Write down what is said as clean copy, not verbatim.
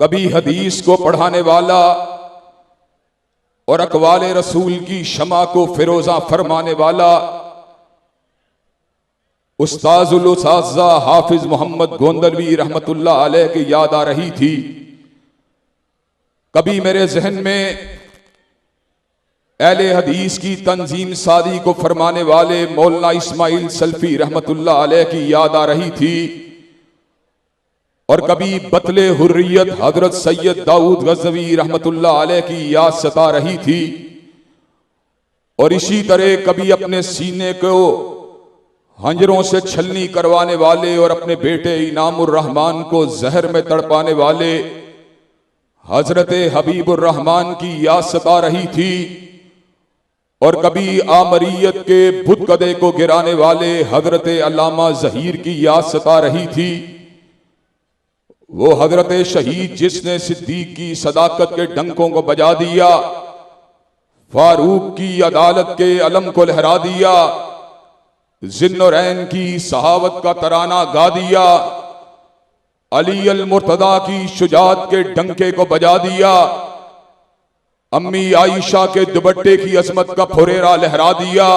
कभी हदीस को पढ़ाने वाला और अकवाले रसूल की शमा को फिरोजा फरमाने वाला उस्ताजुल उस्ताज़ा हाफिज मोहम्मद गोंदलवी रहमतुल्लाह अलैह की याद आ रही थी। कभी मेरे जहन में अहले हदीस की तंजीम सादी को फरमाने वाले मौलाना इस्माइल सल्फी रहमतुल्लाह अलैह की याद आ रही थी, और कभी बतले हुर्रियत हजरत सैयद दाऊद गज़वी रहमतुल्लाह अलैह की याद सता रही थी। और इसी तरह कभी अपने सीने को हंजरों से छलनी करवाने वाले और अपने बेटे इनामुर रहमान को जहर में तड़पाने वाले हजरत हबीबुर रहमान की याद सता रही थी। और कभी आमरियत के बुतकदे को गिराने वाले हजरत अल्लामा ज़हीर की याद सता रही थी। वो हजरत शहीद जिसने सिद्दीक की सदाकत के डंकों को बजा दिया, फारूक की अदालत के अलम को लहरा दिया, जिन्नुरैन की सहावत का तराना गा दिया, अली अल मुर्तदा की शुजात के डंके को बजा दिया, अम्मी आयशा के दुपट्टे की अजमत का फुरेरा लहरा दिया।